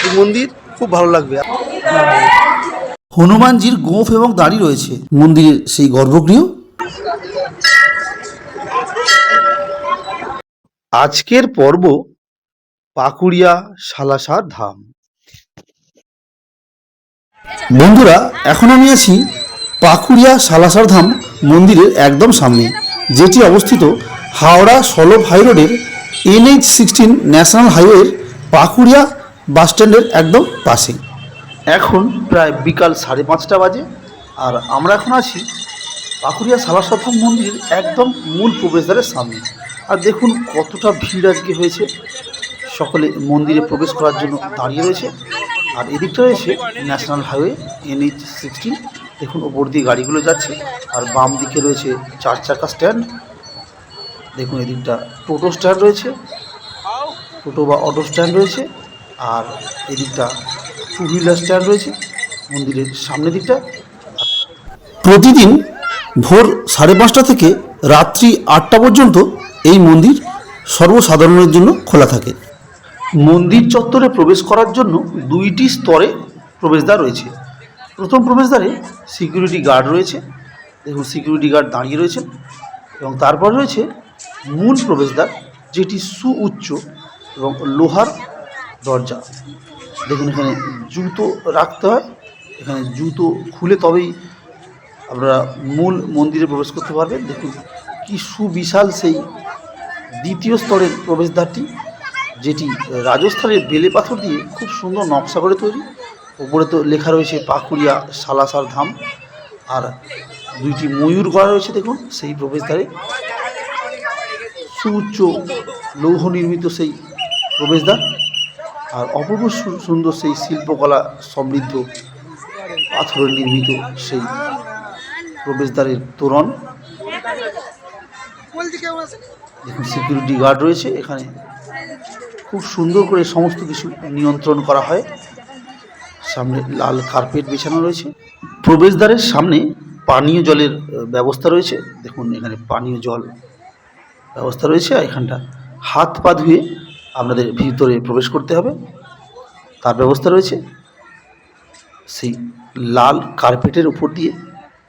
এই মন্দির খুব ভালো লাগবে। হনুমানজির গোঁফ এবং দাড়ি রয়েছে মন্দিরের সেই গর্ভগৃহ। আজকের পর্ব পাকুড়িয়া সালাসার ধাম। বন্ধুরা, এখন আমি আছি পাকুড়িয়া সালাসার ধাম মন্দিরের একদম সামনে, যেটি অবস্থিত হাওড়া সলভ হাইরোডের NH-16 ন্যাশনাল হাইওয়ের পাকুড়িয়া বাসস্ট্যান্ডের একদম পাশে। এখন প্রায় বিকাল 5:30 বাজে, আর আমরা এখন আছি পাকুড়িয়া সালাসার ধাম মন্দিরের একদম মূল প্রবেশদ্বারের সামনে। আর দেখুন কতটা ভিড় আজকে হয়েছে, সকলে মন্দিরে প্রবেশ করার জন্য দাঁড়িয়ে রয়েছে। আর এদিকটা রয়েছে ন্যাশনাল হাইওয়ে NH-16, দেখুন ওপর দিয়ে গাড়িগুলো যাচ্ছে। আর বাম দিকে রয়েছে 4 চাকা স্ট্যান্ড, দেখুন এদিকটা টোটো স্ট্যান্ড রয়েছে, টোটো বা অটো স্ট্যান্ড রয়েছে। আর এদিকটা 2 হুইলার স্ট্যান্ড রয়েছে মন্দিরের সামনের দিকটা। প্রতিদিন ভোর 5:30 থেকে রাত্রি 8টা পর্যন্ত এই মন্দির সর্বসাধারণের জন্য খোলা থাকে। মন্দির চত্বরে প্রবেশ করার জন্য 2টি স্তরে প্রবেশদ্বার রয়েছে। প্রথম প্রবেশদ্বারে সিকিউরিটি গার্ড রয়েছে, দেখুন সিকিউরিটি গার্ড দাঁড়িয়ে রয়েছেন। এবং তারপর রয়েছে মূল প্রবেশদ্বার, যেটি সুউচ্চ এবং লোহার দরজা। দেখুন এখানে জুতো রাখতে হয়, এখানে জুতো খুলে তবেই আপনারা মূল মন্দিরে প্রবেশ করতে পারবেন। দেখুন কি সুবিশাল সেই দ্বিতীয় স্তরের প্রবেশদ্বারটি, যেটি রাজস্থানের বেলে পাথর দিয়ে খুব সুন্দর নকশা করে তৈরি। ওপরে তো লেখা রয়েছে পাকুড়িয়া সালাসার ধাম, আর 2টি ময়ূর গড়া রয়েছে দেখুন সেই প্রবেশদ্বারে। সুউচ্চ লৌহ নির্মিত সেই প্রবেশদ্বার, আর অপূর্ব সুন্দর সেই শিল্পকলা সমৃদ্ধ পাথরের নির্মিত সেই প্রবেশদ্বারের তোরণ। দেখুন সিকিউরিটি গার্ড রয়েছে এখানে, খুব সুন্দর করে সমস্ত কিছু নিয়ন্ত্রণ করা হয়। সামনে লাল কার্পেট বিছানো রয়েছে। প্রবেশদ্বারের সামনে পানীয় জলের ব্যবস্থা রয়েছে, দেখুন এখানে পানীয় জল ব্যবস্থা রয়েছে। এখানটা হাত পা ধুয়ে আপনাদের ভিতরে প্রবেশ করতে হবে, তার ব্যবস্থা রয়েছে। সেই লাল কার্পেটের উপর দিয়ে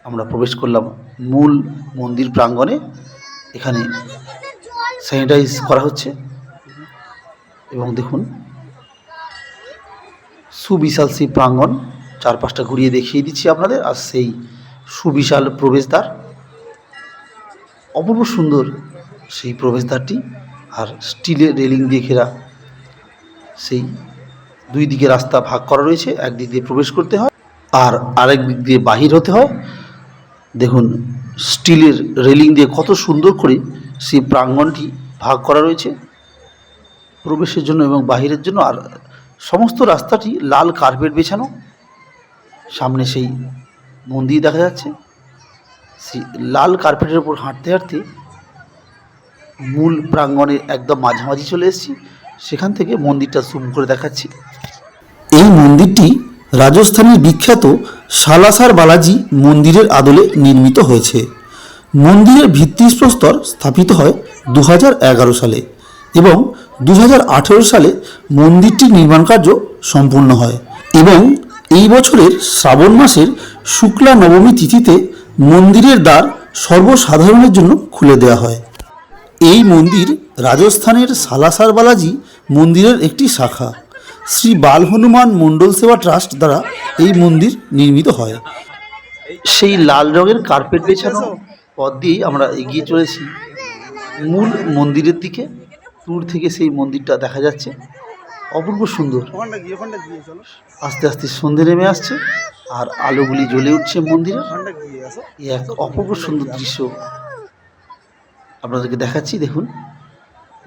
আমরা প্রবেশ করলাম মূল মন্দির প্রাঙ্গণে। এখানে স্যানিটাইজ করা হচ্ছে এবং দেখুন সুবিশাল সেই প্রাঙ্গণ, চারপাশটা ঘুরিয়ে দেখিয়ে দিচ্ছি আপনাদের। আর সেই সুবিশাল প্রবেশদ্বার, অপূর্ব সুন্দর সেই প্রবেশদ্বারটি। আর স্টিলের রেলিং দিয়ে ঘেরা, সেই 2 দিকে রাস্তা ভাগ করা রয়েছে, একদিক দিয়ে প্রবেশ করতে হয় আর আরেক দিক দিয়ে বাহির হতে হয়। দেখুন স্টিলের রেলিং দিয়ে কত সুন্দর করে সেই প্রাঙ্গণটি ভাগ করা রয়েছে প্রবেশের জন্য এবং বাহিরের জন্য। আর সমস্ত রাস্তাটি লাল কার্পেট বিছানো, সামনে সেই মন্দির দেখা যাচ্ছে। সেই লাল কার্পেটের উপর হাঁটতে হাঁটতে মূল প্রাঙ্গণে একদম মাঝামাঝি চলে এসেছি, সেখান থেকে মন্দিরটা জুম করে দেখাচ্ছি। এই মন্দিরটি রাজস্থানের বিখ্যাত সালাসার বালাজি মন্দিরের আদলে নির্মিত হয়েছে। মন্দিরের ভিত্তিপ্রস্তর স্থাপিত হয় 2011 সালে এবং 2018 সালে মন্দিরটির নির্মাণ কার্য সম্পূর্ণ হয়। এবং এই বছরের শ্রাবণ মাসের শুক্লা নবমী তিথিতে মন্দিরের দ্বার সর্বসাধারণের জন্য খুলে দেওয়া হয়। এই মন্দির রাজস্থানের সালাসার বালাজি মন্দিরের একটি শাখা। শ্রী বাল হনুমান মণ্ডল সেবা ট্রাস্ট দ্বারা এই মন্দির নির্মিত হয়। সেই লাল রঙের কার্পেট বেছানো পথ দিয়েই আমরা এগিয়ে চলেছি মূল মন্দিরের দিকে। দূর থেকে সেই মন্দিরটা দেখা যাচ্ছে, অপূর্ব সুন্দর। আস্তে আস্তে সন্ধে নেমে আসছে আর আলোগুলি জ্বলে উঠছে মন্দিরে। এক অপূর্ব সুন্দর দৃশ্য আপনাদেরকে দেখাচ্ছি। দেখুন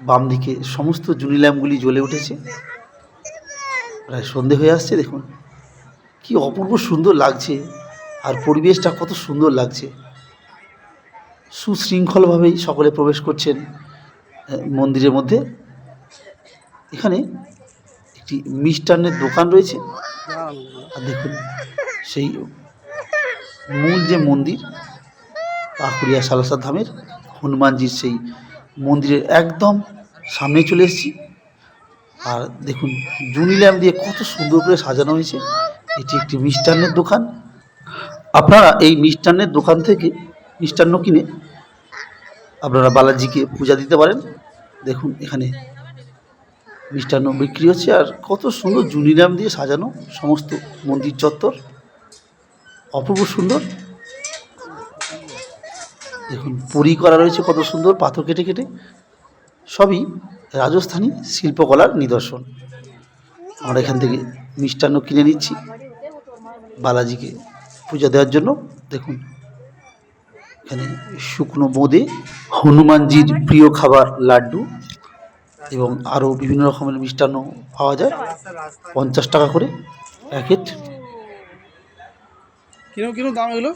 বাম দিকে সমস্ত জুনি ল্যাম্পগুলি জ্বলে উঠেছে, প্রায় সন্ধে হয়ে আসছে। দেখুন কি অপূর্ব সুন্দর লাগছে, আর পরিবেশটা কত সুন্দর লাগছে। সুশৃঙ্খলভাবেই সকলে প্রবেশ করছেন মন্দিরের মধ্যে। এখানে একটি মিষ্টান্নের দোকান রয়েছে। আর দেখুন সেই মূল যে মন্দির পাকুড়িয়া সালাসার ধামের হনুমানজির সেই মন্দিরের একদম সামনে চলে এসেছি। আর দেখুন জুনি ল্যাম্প দিয়ে কত সুন্দর করে সাজানো হয়েছে। এটি একটি মিষ্টান্নের দোকান। আপনারা এই মিষ্টান্নের দোকান থেকে মিষ্টান্ন কিনে আপনারা বালাজিকে পূজা দিতে পারেন। দেখুন এখানে মিষ্টান্ন বিক্রি হচ্ছে আর কত সুন্দর জুনি ল্যাম্প দিয়ে সাজানো সমস্ত মন্দির চত্বর, অপূর্ব সুন্দর। দেখুন পরি করা রয়েছে কত সুন্দর, পাথর কেটে কেটে, সবই রাজস্থানী শিল্পকলার নিদর্শন। আমরা এখান থেকে মিষ্টান্ন কিনে নিচ্ছি বালাজিকে পূজা দেওয়ার জন্য। দেখুন এখানে শুকনো বোঁদে, হনুমানজির প্রিয় খাবার লাড্ডু এবং আরও বিভিন্ন রকমের মিষ্টান্ন পাওয়া যায়। 50 টাকা করে প্যাকেট। किनो दाम एगुलो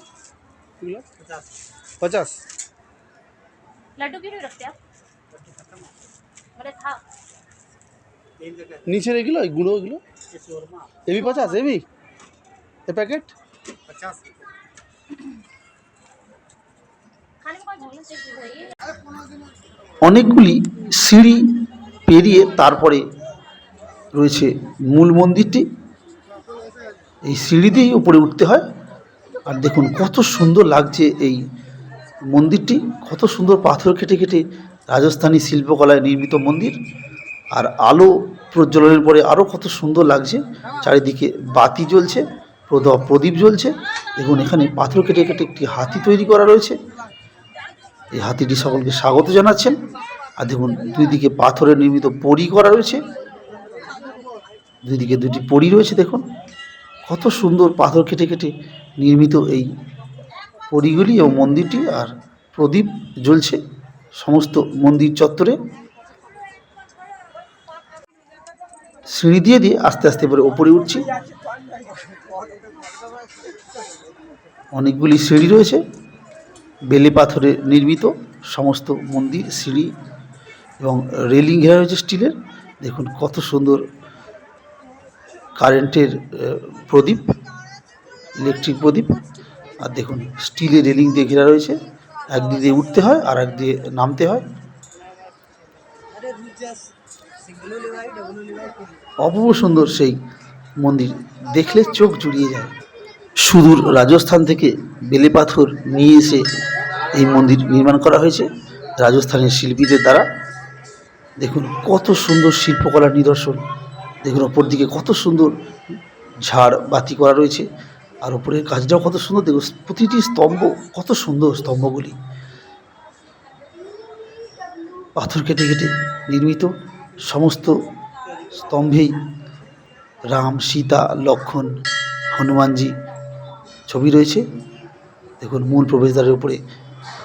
50 लड्डू क्यों नहीं रखते आप? मेरे था नीचे एगुलो गुड़ो एगुलो ये भी 50 ये भी ये पैकेट 50 खाने को बोलना चाहिए। অনেকগুলি সিঁড়ি পেরিয়ে তারপরে রয়েছে মূল মন্দিরটি। এই সিঁড়ি দিয়েই উপরে উঠতে হয়। আর দেখুন কত সুন্দর লাগছে এই মন্দিরটি, কত সুন্দর পাথর কেটে কেটে রাজস্থানী শিল্পকলায় নির্মিত মন্দির। আর আলো প্রজ্বলনের পরে আরও কত সুন্দর লাগছে। চারিদিকে বাতি জ্বলছে, প্রদীপ জ্বলছে। দেখুন এখানে পাথর কেটে কেটে একটি হাতি তৈরি করা রয়েছে। এই হাতিটি সকলকে স্বাগত জানাচ্ছেন। আর দেখুন দুই দিকে পাথরের নির্মিত পরি করা রয়েছে, দুই দিকে দুটি পরি রয়েছে। দেখুন কত সুন্দর পাথর কেটে কেটে নির্মিত এই পরিগুলি ও মন্দিরটি। আর প্রদীপ জ্বলছে সমস্ত মন্দির চত্বরে। সিঁড়ি দিয়ে দিয়ে আস্তে আস্তে করে ওপরে উঠছি। অনেকগুলি সিঁড়ি রয়েছে, বেলে পাথরে নির্মিত সমস্ত মন্দির, সিঁড়ি এবং রেলিং ঘেরা রয়েছে স্টিলের। দেখুন কত সুন্দর কারেন্টের প্রদীপ, ইলেকট্রিক প্রদীপ। আর দেখুন স্টিলের রেলিং দিয়ে ঘেরা রয়েছে, একদিক দিয়ে উঠতে হয় আর এক দিয়ে নামতে হয়। অপূর্ব সুন্দর সেই মন্দির, দেখলে চোখ জুড়িয়ে যায়। সুদূর রাজস্থান থেকে বেলে পাথর নিয়ে এসে এই মন্দির নির্মাণ করা হয়েছে রাজস্থানের শিল্পীদের দ্বারা। দেখুন কত সুন্দর শিল্পকলার নিদর্শন। দেখুন ওপর দিকে কত সুন্দর ঝাড় বাতি করা রয়েছে। আর ওপরের কাজটাও কত সুন্দর। দেখুন প্রতিটি স্তম্ভ কত সুন্দর, স্তম্ভগুলি পাথর কেটে কেটে নির্মিত। সমস্ত স্তম্ভেই রাম, সীতা, লক্ষ্মণ, হনুমানজি ছবি রয়েছে। দেখুন মূল প্রবেশদ্বারের উপরে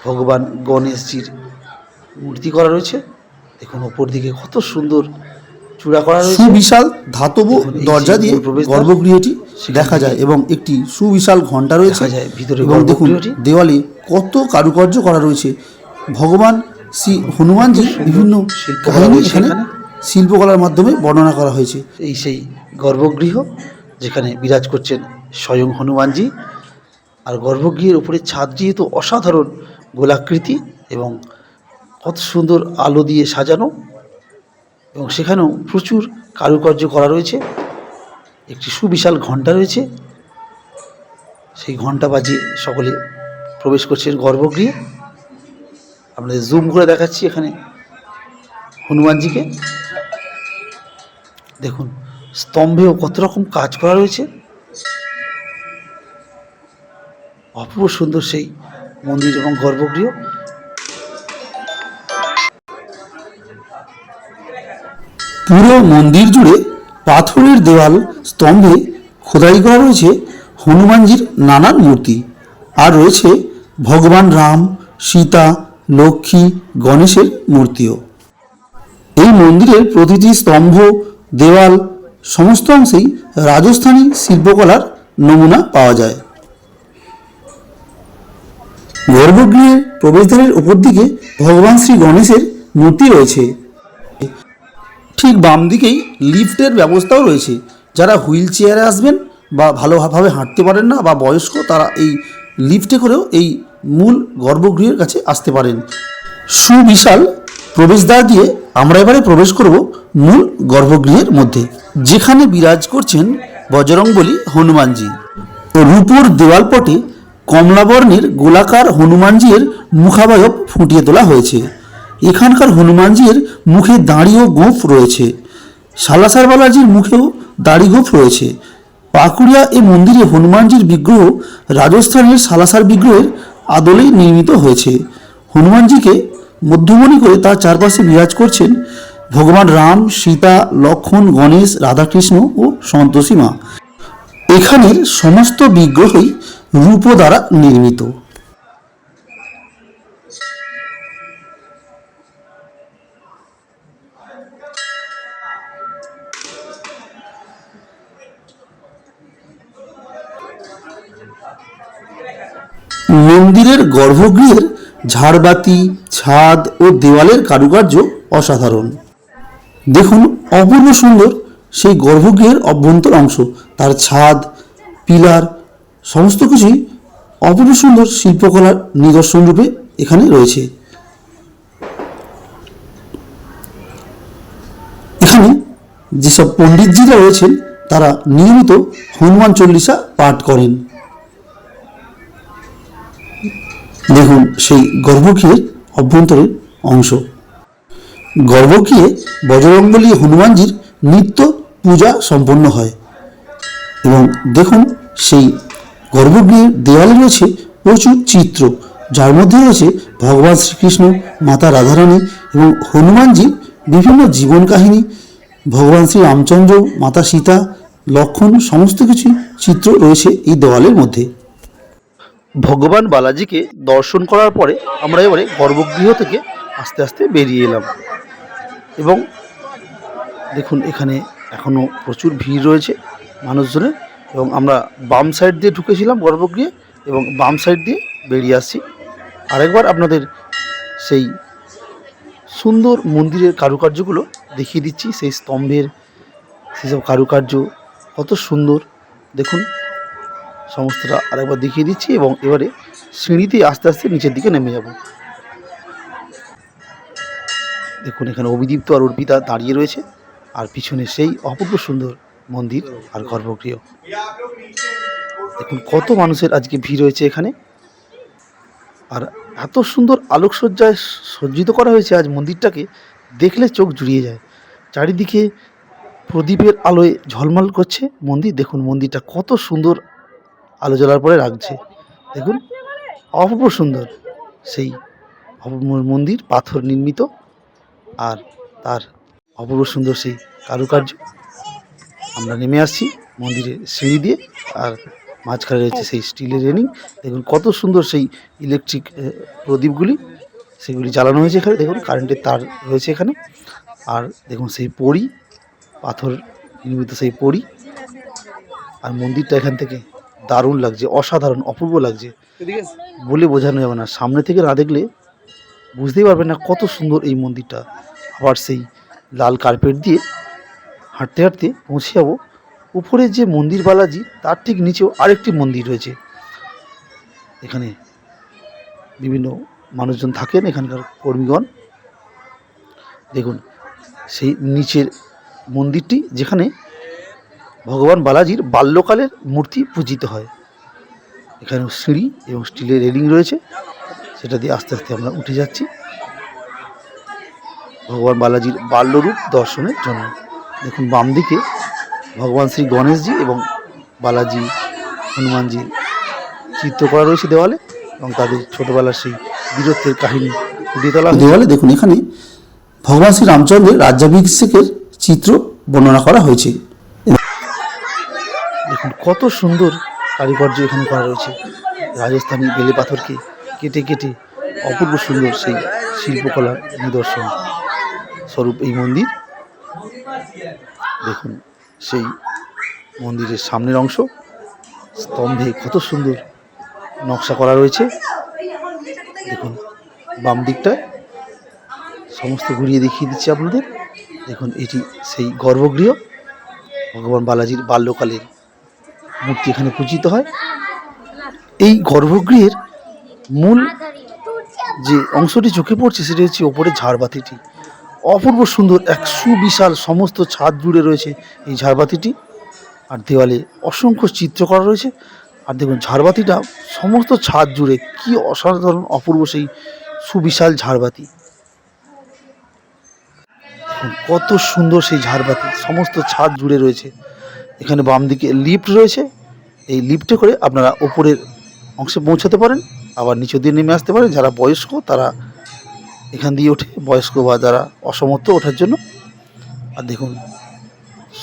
ভগবান গণেশজির মূর্তি করা রয়েছে। দেখুন ওপর দিকে কত সুন্দর চূড়া করা রয়েছে। সুবিশাল ধাতব দেখুন এই দরজা যে দিয়ে মূল প্রবেশদ্বার, গর্ভগৃহটি সেখান দেখা যায় থেকে এবং একটি সুবিশাল ঘণ্টা রয়েছে। দেখা যায় ভিতরে এবং দেখুন গর্ভগৃহটি। দেওয়ালে কত কারুকার্য করা রয়েছে। ভগবান শ্রী হনুমানজির বিভিন্ন শিল্পকলা কাহিনী রয়েছে এখানে এখানে। শিল্পকলার মাধ্যমে বর্ণনা করা হয়েছে। এই সেই গর্ভগৃহ যেখানে বিরাজ করছেন স্বয়ং হনুমানজি। আর গর্ভগৃহের উপরে ছাদটি তো অসাধারণ গোলাকৃতি এবং কত সুন্দর আলো দিয়ে সাজানো, এবং সেখানেও প্রচুর কারুকার্য করা রয়েছে। একটি সুবিশাল ঘণ্টা রয়েছে, সেই ঘণ্টা বাজিয়ে সকলে প্রবেশ করছেন গর্ভগৃহে। আপনাদের জুম করে দেখাচ্ছি এখানে হনুমানজিকে। দেখুন স্তম্ভেও কত রকম কাজ করা রয়েছে। অপূর্ব সুন্দর সেই মন্দির এবং গর্ভগৃহ। পুরো মন্দির জুড়ে পাথরের দেওয়াল স্তম্ভে খোদাই করা রয়েছে হনুমানজির নানান মূর্তি। আর রয়েছে ভগবান রাম, সীতা, লক্ষ্মী, গণেশের মূর্তিও। এই মন্দিরের প্রতিটি স্তম্ভ, দেওয়াল, সমস্ত অংশেই রাজস্থানী শিল্পকলার নমুনা পাওয়া যায়। গর্ভগৃহের প্রবেশদ্বারের উপর দিকে ভগবান শ্রী গণেশের মূর্তি রয়েছে। ঠিক বাম দিকেই লিফটের ব্যবস্থাও রয়েছে। যারা হুইল চেয়ারে আসবেন বা ভালোভাবে হাঁটতে পারেন না বা বয়স্ক, তারা এই লিফটে করেও এই মূল গর্ভগৃহের কাছে আসতে পারেন। সুবিশাল প্রবেশদ্বার দিয়ে আমরা এবারে প্রবেশ করব মূল গর্ভগৃহের মধ্যে, যেখানে বিরাজ করছেন বজরংবলী হনুমানজি। রূপোর দেওয়ালপটে কমলা বর্ণের গোলাকার হনুমানজির মুখাবয়ব ফুটিয়ে তোলা হয়েছে। এখানকার হনুমানজির মুখে দাড়ি ও গোঁফ রয়েছে। সালাসার বালাজির মুখেও দাড়ি গোঁফ রয়েছে। পাকুড়িয়া এ মন্দিরে হনুমানজির বিগ্রহ রাজস্থানের সালাসার বিগ্রহের আদলেই নির্মিত হয়েছে। হনুমানজিকে মধ্যমণি করে তার চারপাশে বিরাজ করছেন ভগবান রাম, সীতা, লক্ষ্মণ, গণেশ, রাধাকৃষ্ণ ও সন্তোষী মা। এখানের সমস্ত বিগ্রহই রূপ দ্বারা নির্মিত। মন্দিরের গর্ভগৃহের ঝাড়বাতি, ছাদ ও দেওয়ালের কারুকার্য অসাধারণ। দেখুন অপূর্ব সুন্দর সেই গর্ভগৃহের অভ্যন্তর অংশ, তার ছাদ, পিলার সমস্ত কিছুই অপূর্ব সুন্দর শিল্পকলার নিদর্শন রূপে এখানে রয়েছে। এখানে যেসব পণ্ডিতজিরা রয়েছেন তারা নিয়মিত হনুমান চল্লিশা পাঠ করেন। দেখুন সেই গর্ভগৃহের অভ্যন্তরের অংশ। গর্ভগৃহে বজরংবলী হনুমানজির নিত্য পূজা সম্পন্ন হয় এবং দেখুন সেই গর্ভগৃহের দেওয়ালে রয়েছে প্রচুর চিত্র, যার মধ্যে রয়েছে ভগবান শ্রীকৃষ্ণ, মাতা রাধারানী এবং হনুমানজির বিভিন্ন জীবন কাহিনী, ভগবান শ্রী রামচন্দ্র, মাতা সীতা, লক্ষ্মণ সমস্ত কিছু চিত্র রয়েছে এই দেওয়ালের মধ্যে। ভগবান বালাজিকে দর্শন করার পরে আমরা এবারে গর্ভগৃহ থেকে আস্তে আস্তে বেরিয়ে এলাম এবং দেখুন এখানে এখনও প্রচুর ভিড় রয়েছে মানুষজনের এবং আমরা বাম সাইড দিয়ে ঢুকেছিলাম গর্ভগৃহে এবং বাম সাইড দিয়ে বেরিয়ে আসছি। আরেকবার আপনাদের সেই সুন্দর মন্দিরের কারুকার্যগুলো দেখিয়ে দিচ্ছি। সেই স্তম্ভের সেসব কারুকার্য কত সুন্দর দেখুন, সমস্তটা আরেকবার দেখিয়ে দিচ্ছি এবং এবারে সিঁড়িতে আস্তে আস্তে নিচের দিকে নেমে যাব। দেখুন এখানে অভিদীপ্ত আর অর্পিতা দাঁড়িয়ে রয়েছে আর পিছনে সেই অপূর্ব সুন্দর মন্দির আর গর্ভগৃহ। দেখুন কত মানুষের আজকে ভিড় হয়েছে এখানে, আর এত সুন্দর আলোকসজ্জায় সজ্জিত করা হয়েছে আজ মন্দিরটাকে, দেখলে চোখ জুড়িয়ে যায়। চারিদিকে প্রদীপের আলোয় ঝলমল করছে মন্দির। দেখুন মন্দিরটা কত সুন্দর আলো জ্বলার পরে রাখছে। দেখুন অপূর্ব সুন্দর সেই মন্দির, পাথর নির্মিত আর তার অপূর্ব সুন্দর সেই কারুকার্য। আমরা নেমে আসছি মন্দিরের সিঁড়ি দিয়ে আর মাঝখানে রয়েছে সেই স্টিলের রেলিং। দেখুন কত সুন্দর সেই ইলেকট্রিক প্রদীপগুলি, সেগুলি জ্বালানো হয়েছে এখানে। দেখুন কারেন্টের তার রয়েছে এখানে। আর দেখুন সেই পরী, পাথর নির্মিত সেই পরী। আর মন্দিরটা এখান থেকে দারুণ লাগছে, অসাধারণ অপূর্ব লাগছে, বলে বোঝানো যাবে না। সামনে থেকে না দেখলে বুঝতেই পারবেন না কত সুন্দর এই মন্দিরটা। আবার সেই লাল কার্পেট দিয়ে হাঁটতে হাঁটতে পৌঁছে যাবো উপরে যে মন্দির বালাজি, তার ঠিক নিচেও আরেকটি মন্দির রয়েছে। এখানে বিভিন্ন মানুষজন থাকেন, এখানকার কর্মীগণ। দেখুন সেই নিচের মন্দিরটি যেখানে ভগবান বালাজির বাল্যকালের মূর্তি পূজিত হয়। এখানে সিঁড়ি এবং স্টিলের রেলিং রয়েছে, সেটা দিয়ে আস্তে আস্তে আমরা উঠে যাচ্ছি ভগবান বালাজির বাল্যরূপ দর্শনের জন্য। দেখুন বাম দিকে ভগবান শ্রী গণেশজি এবং বালাজি, হনুমানজির চিত্র করা রয়েছে দেওয়ালে এবং তাদের ছোটবেলার সেই বীরত্বের কাহিনী ফুটিয়ে তোলা দেওয়ালে। দেখুন এখানে ভগবান শ্রী রামচন্দ্রের রাজ্যাভিষেকের চিত্র বর্ণনা করা হয়েছে। দেখুন কত সুন্দর কারুকার্য এখানে করা রয়েছে। রাজস্থানী বেলে পাথরকে কেটে কেটে অপূর্ব সুন্দর সেই শিল্পকলার নিদর্শন স্বরূপ এই মন্দির। দেখুন সেই মন্দিরের সামনের অংশ, স্তম্ভে কত সুন্দর নকশা করা রয়েছে। দেখুন বাম দিকটায় সমস্ত ঘুরিয়ে দেখিয়ে দিচ্ছি আপনাদের। দেখুন এটি সেই গর্ভগৃহ, ভগবান বালাজির বাল্যকালের মূর্তি এখানে পূজিত হয়। এই গর্ভগৃহের মূল যে অংশটি চোখে পড়ছে সেটি হচ্ছে ওপরের ঝাড়বাতিটি। অপূর্ব সুন্দর এক সুবিশাল সমস্ত ছাদ জুড়ে রয়েছে এই ঝাড়বাতিটি। আর দেওয়ালে অসংখ্য চিত্র করা রয়েছে। আর দেখুন ঝাড়বাতিটা সমস্ত ছাদ জুড়ে কি অসাধারণ অপূর্ব সেই সুবিশাল ঝাড়বাতি। দেখুন কত সুন্দর সেই ঝাড়বাতি সমস্ত ছাদ জুড়ে রয়েছে। এখানে বাম দিকে লিফট রয়েছে, এই লিফটে করে আপনারা ওপরের অংশে পৌঁছাতে পারেন, আবার নিচে দিয়ে নেমে আসতে পারেন। যারা বয়স্ক তারা এখান দিয়ে ওঠে, বয়স্ক বা যারা অসমর্থ ওঠার জন্য। আর দেখুন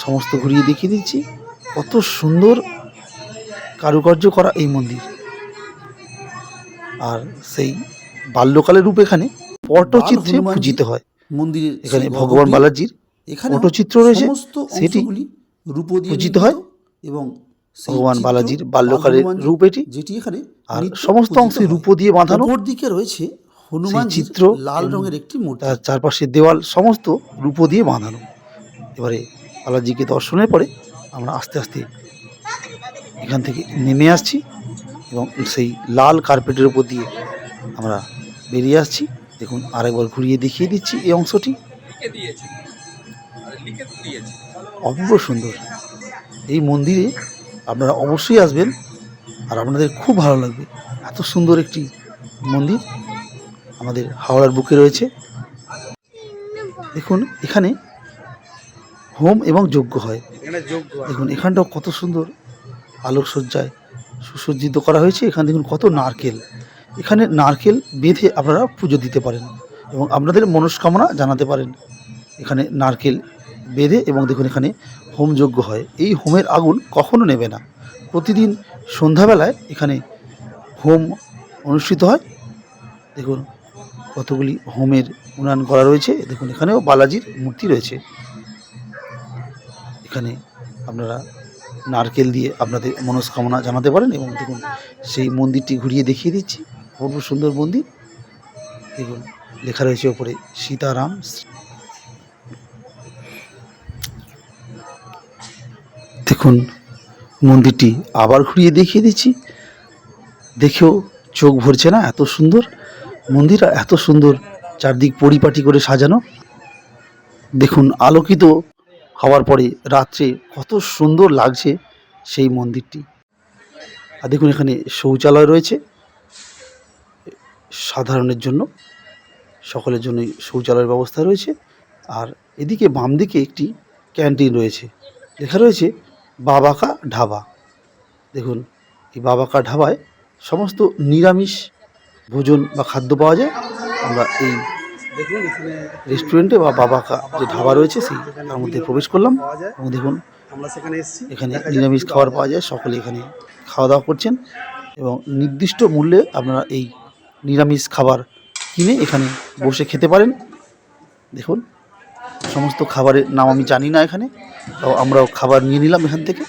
সমস্ত ঘুরিয়ে দেখিয়ে দিচ্ছি, কত সুন্দর কারুকার্য করা এই মন্দির। আর সেই বাল্যকালের রূপ এখানে পটচিত্রে পূজিত হয়। মন্দিরের এখানে ভগবান বালাজির এখানে পটচিত্র রয়েছে, সেটি রূপ দিয়ে পূজিত হয় এবং ভগবান বালাজির বাল্যকালের রূপ এটি। যেটি এখানে আর সমস্ত অংশে রূপ দিয়ে বাঁধানো। উপর দিকে রয়েছে হনুমান চিত্র, লাল রঙের একটি মূর্তি। তার চারপাশে দেওয়াল সমস্ত রূপ দিয়ে বাঁধানো। এবারে বালাজিকে দর্শনের পরে আমরা আস্তে আস্তে এখান থেকে নেমে আসছি এবং সেই লাল কার্পেটের উপর দিয়ে আমরা বেরিয়ে আসছি। দেখুন আরেকবার ঘুরিয়ে দেখিয়ে দিচ্ছি এই অংশটি, অপূর্ব সুন্দর। এই মন্দিরে আপনারা অবশ্যই আসবেন আর আপনাদের খুব ভালো লাগবে। এত সুন্দর একটি মন্দির আমাদের হাওড়ার বুকে রয়েছে। দেখুন এখানে হোম এবং যজ্ঞ হয়। দেখুন এখানটাও কত সুন্দর আলোকসজ্জায় সুসজ্জিত করা হয়েছে। এখানে দেখুন কত নারকেল, এখানে নারকেল বেঁধে আপনারা পুজো দিতে পারেন এবং আপনাদের মনস্কামনা জানাতে পারেন। এখানে নারকেল বেঁধে এবং দেখুন এখানে হোম যজ্ঞ হয়। এই হোমের আগুন কখনো নেবে না। প্রতিদিন সন্ধ্যাবেলায় এখানে হোম অনুষ্ঠিত হয়। দেখুন কতগুলি হোমের উনান করা রয়েছে। দেখুন এখানেও বালাজির মূর্তি রয়েছে। এখানে আপনারা নারকেল দিয়ে আপনাদের মনস্কামনা জানাতে পারেন এবং দেখুন সেই মন্দিরটি ঘুরিয়ে দেখিয়ে দিচ্ছি, অপূর্ব সুন্দর মন্দির। দেখুন লেখা রয়েছে ওপরে সীতারাম। দেখুন মন্দিরটি আবার ঘুরিয়ে দেখিয়ে দিচ্ছি, দেখেও চোখ ভরছে না, এত সুন্দর মন্দির, এত সুন্দর চারদিক পরিপাটি করে সাজানো। দেখুন আলোকিত হওয়ার পরে রাত্রে কত সুন্দর লাগছে সেই মন্দিরটি। আর দেখুন এখানে শৌচালয় রয়েছে সাধারণের জন্য, সকলের জন্যই শৌচালয়ের ব্যবস্থা রয়েছে। আর এদিকে বাম দিকে একটি ক্যান্টিন রয়েছে, লেখা রয়েছে বাবাকা ঢাবা। দেখুন এই বাবাকা ঢাবায় সমস্ত নিরামিষ ভোজন বা খাদ্য পাওয়া যায়। আমরা এই রেস্টুরেন্টে বা বাবাকা যে ঢাবা রয়েছে সেই তার মধ্যে প্রবেশ করলাম এবং দেখুন আমরা সেখানে এসেছি, এখানে নিরামিষ খাবার পাওয়া যায়। সকলে এখানে খাওয়া দাওয়া করছেন এবং নির্দিষ্ট মূল্যে আপনারা এই নিরামিষ খাবার কিনে এখানে বসে খেতে পারেন। দেখুন সমস্ত খাবারের নাম আমি জানি না এখানে, তাও আমরাও খাবার নিয়ে নিলাম এখান থেকে।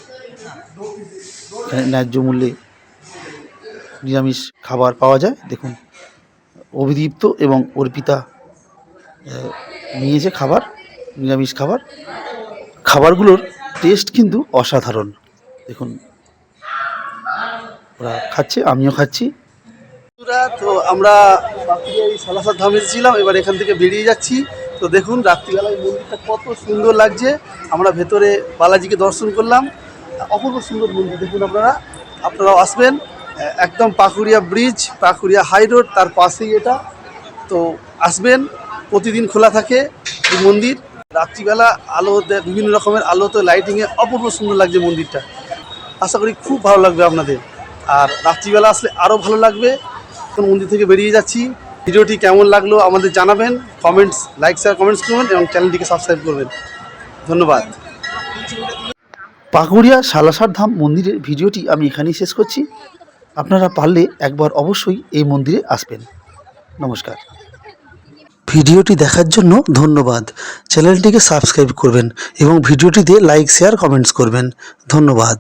এখানে ন্যায্য মূল্যে নিরামিষ খাবার পাওয়া যায়। দেখুন অভিদীপ্ত এবং অর্পিতা নিয়েছে খাবার, নিরামিষ খাবার। খাবারগুলোর টেস্ট কিন্তু অসাধারণ। দেখুন ওরা খাচ্ছে, আমিও খাচ্ছি। তো আমরা এই সালাসার ধাম এসেছিলাম, এবার এখান থেকে বেরিয়ে যাচ্ছি। তো দেখুন রাত্রিবেলায় মন্দিরটা কত সুন্দর লাগছে। আমরা ভেতরে বালাজিকে দর্শন করলাম, অপূর্ব সুন্দর মন্দির। দেখুন আপনারাও আসবেন। একদম Pakuria bridge, Pakuria high road, তার পাশেই এটা। তো আসবেন, প্রতিদিন খোলা থাকে এই মন্দির। রাত্রিবেলা আলো, বিভিন্ন রকমের আলোতে লাইটিংয়ে অপূর্ব সুন্দর লাগছে মন্দিরটা। আশা করি খুব ভালো লাগবে আপনাদের। আর রাত্রিবেলা আসলে আরও ভালো লাগবে। এখন মন্দির থেকে বেরিয়ে যাচ্ছি। ভিডিওটি কেমন লাগলো আমাদের জানাবেন, কমেন্টস, লাইক, শেয়ার, কমেন্টস করবেন এবং চ্যানেলটিকে সাবস্ক্রাইব করবেন। ধন্যবাদ। পাকুড়িয়া সালাসার ধাম মন্দিরের ভিডিওটি আমি এখানেই শেষ করছি। আপনারা পারলে একবার অবশ্যই এই মন্দিরে আসবেন। নমস্কার। ভিডিওটি দেখার জন্য ধন্যবাদ। চ্যানেলটিকে সাবস্ক্রাইব করবেন এবং ভিডিওটিতে লাইক, শেয়ার, কমেন্টস করবেন। ধন্যবাদ।